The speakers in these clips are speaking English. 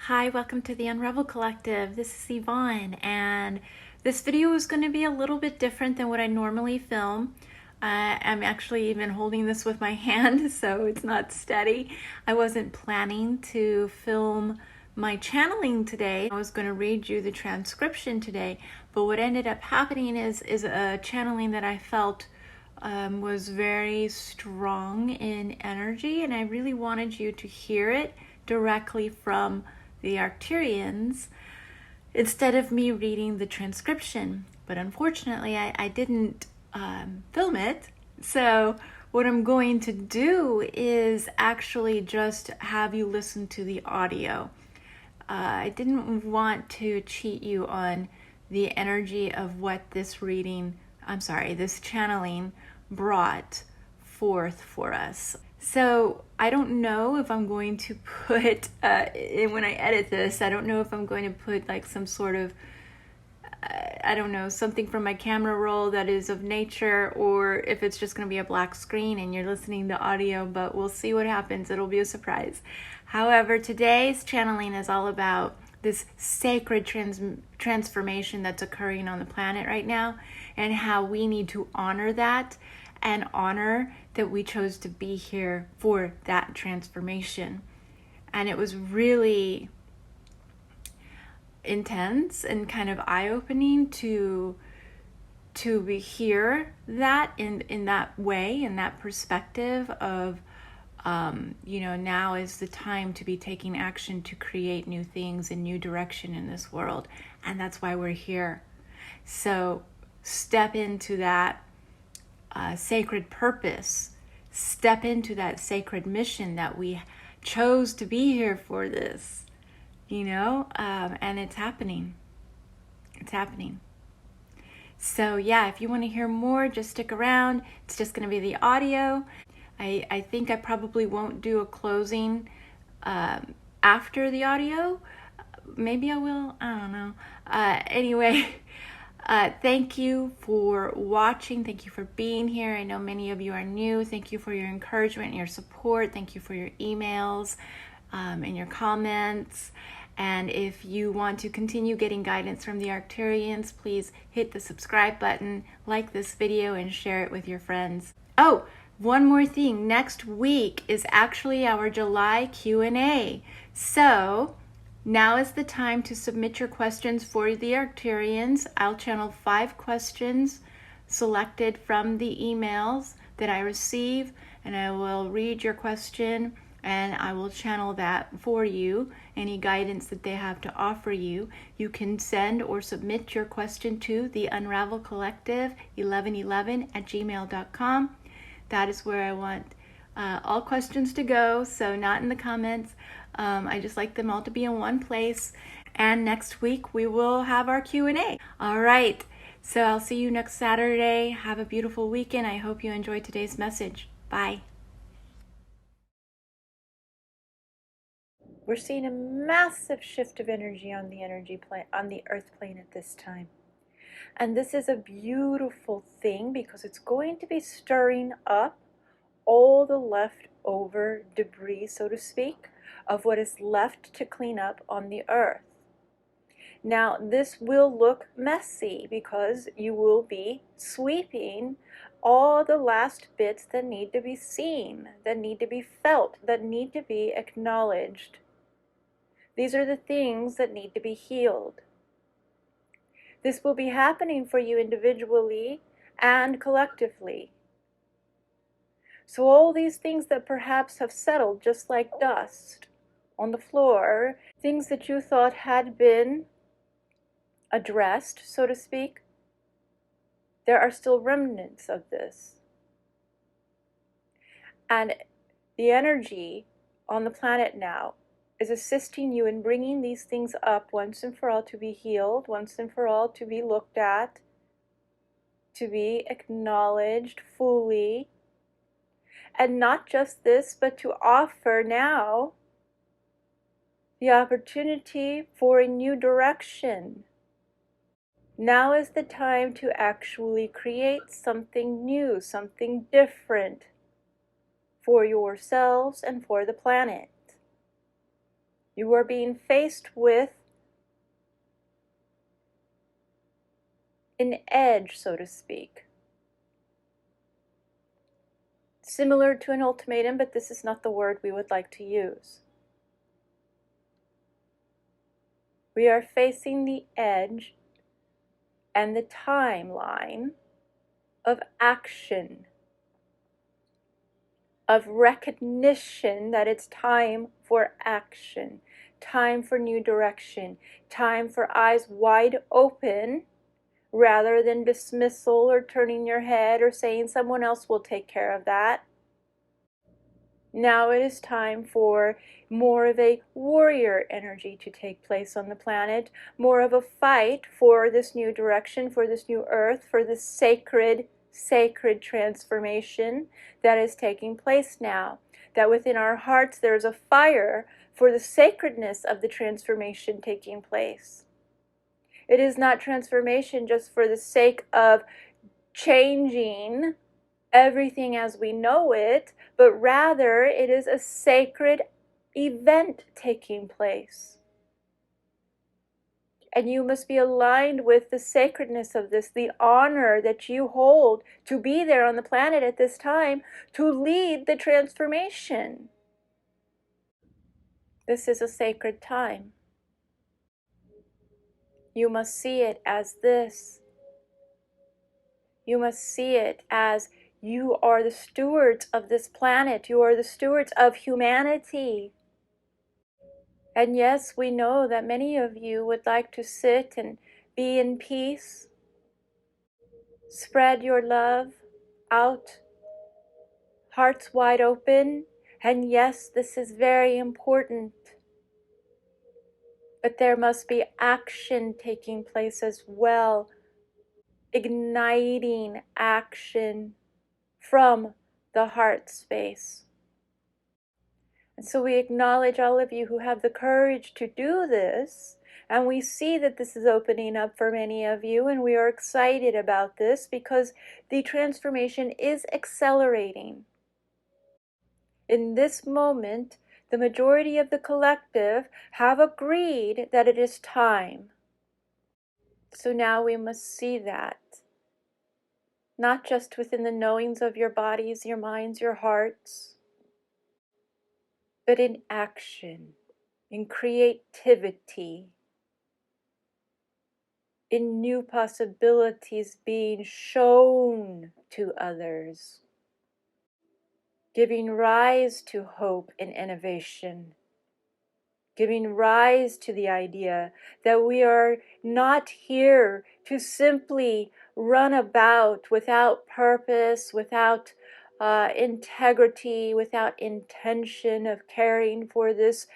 Hi, welcome to the Unravel Collective. This is Yvonne, and this video is going to be a little bit different than what I normally film. I'm actually even holding this with my hand, so it's not steady. I wasn't planning to film my channeling today. I was going to read you the transcription today, but what ended up happening is a channeling that I felt was very strong in energy, and I really wanted you to hear it directly from the Arcturians instead of me reading the transcription. But unfortunately, I didn't film it. So what I'm going to do is actually just have you listen to the audio. I didn't want to cheat you on the energy of what this this channeling brought forth for us. So I don't know if I'm going to put, when I edit this, I don't know if I'm going to put like some sort of, I don't know, something from my camera roll that is of nature, or if it's just going to be a black screen and you're listening to audio, but we'll see what happens. It'll be a surprise. However, today's channeling is all about this sacred transformation that's occurring on the planet right now, and how we need to honor that and honor that we chose to be here for that transformation. And it was really intense and kind of eye-opening to hear that in that way, in that perspective of now is the time to be taking action to create new things and new direction in this world, and that's why we're here. So step into that sacred purpose, step into that sacred mission that we chose to be here for this, and it's happening. It's happening. So yeah, if you want to hear more, just stick around. It's just going to be the audio. I think I probably won't do a closing after the audio. Maybe I will. I don't know. Anyway, thank you for watching. Thank you for being here. I know many of you are new. Thank you for your encouragement and your support. Thank you for your emails and your comments. And if you want to continue getting guidance from the Arcturians, please hit the subscribe button, like this video, and share it with your friends. Oh, one more thing. Next week is actually our July Q&A. So now is the time to submit your questions for the Arcturians. I'll channel 5 questions selected from the emails that I receive, and I will read your question and I will channel that for you, any guidance that they have to offer you. You can send or submit your question to the Unravel Collective 1111@gmail.com. That is where I want all questions to go, so not in the comments. I just like them all to be in one place. And next week we will have our Q&A. All right, so I'll see you next Saturday. Have a beautiful weekend. I hope you enjoyed today's message. Bye. We're seeing a massive shift of energy on the earth plane at this time. And this is a beautiful thing because it's going to be stirring up all the leftover debris, so to speak, of what is left to clean up on the earth. Now, this will look messy because you will be sweeping all the last bits that need to be seen, that need to be felt, that need to be acknowledged. These are the things that need to be healed. This will be happening for you individually and collectively. So all these things that perhaps have settled just like dust on the floor, things that you thought had been addressed, so to speak, there are still remnants of this. And the energy on the planet now is assisting you in bringing these things up once and for all to be healed, once and for all to be looked at, to be acknowledged fully. And not just this, but to offer now the opportunity for a new direction. Now is the time to actually create something new, something different for yourselves and for the planet. You are being faced with an edge, so to speak. Similar to an ultimatum, but this is not the word we would like to use. We are facing the edge and the timeline of action, of recognition that it's time for action, time for new direction, time for eyes wide open rather than dismissal or turning your head or saying someone else will take care of that. Now it is time for more of a warrior energy to take place on the planet, more of a fight for this new direction, for this new earth, for this sacred transformation that is taking place now. That within our hearts there is a fire for the sacredness of the transformation taking place. It is not transformation just for the sake of changing everything as we know it, but rather it is a sacred event taking place. And you must be aligned with the sacredness of this, the honor that you hold to be there on the planet at this time to lead the transformation. This is a sacred time. You must see it as this. You must see it as you are the stewards of this planet. You are the stewards of humanity. And yes, we know that many of you would like to sit and be in peace. Spread your love out, hearts wide open. And yes, this is very important. But there must be action taking place as well. Igniting action from the heart space. And so we acknowledge all of you who have the courage to do this. And we see that this is opening up for many of you. And we are excited about this because the transformation is accelerating. In this moment, the majority of the collective have agreed that it is time. So now we must see that. Not just within the knowings of your bodies, your minds, your hearts, but in action, in creativity, in new possibilities being shown to others, giving rise to hope and innovation, giving rise to the idea that we are not here to simply run about without purpose, without integrity, without intention of caring for this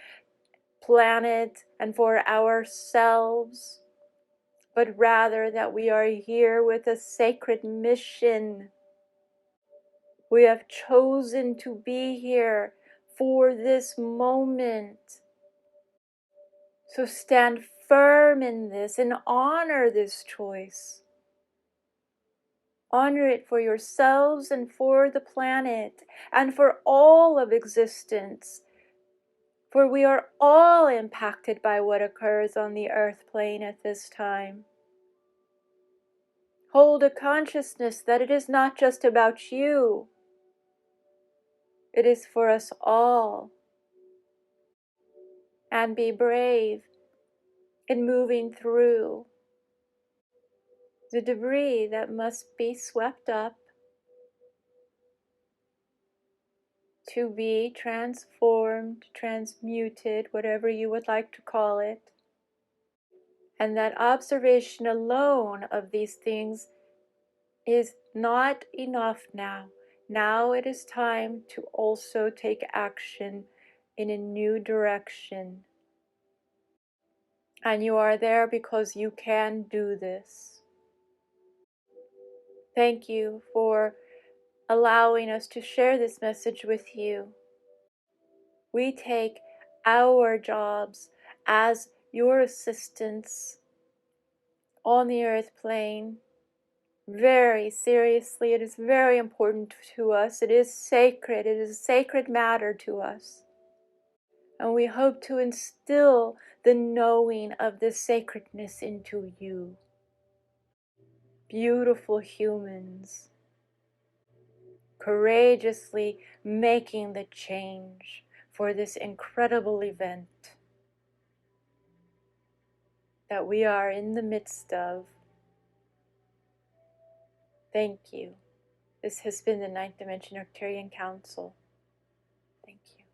planet and for ourselves, but rather that we are here with a sacred mission. We have chosen to be here for this moment. So stand firm in this and honor this choice. Honor it for yourselves and for the planet and for all of existence. For we are all impacted by what occurs on the earth plane at this time. Hold a consciousness that it is not just about you. It is for us all. And be brave in moving through the debris that must be swept up to be transformed, transmuted, whatever you would like to call it. And that observation alone of these things is not enough now. Now it is time to also take action in a new direction. And you are there because you can do this. Thank you for allowing us to share this message with you. We take our jobs as your assistants on the earth plane very seriously. It is very important to us. It is sacred. It is a sacred matter to us. And we hope to instill the knowing of this sacredness into you. Beautiful humans, courageously making the change for this incredible event that we are in the midst of. Thank you. This has been the Ninth Dimension Arcturian Council. Thank you.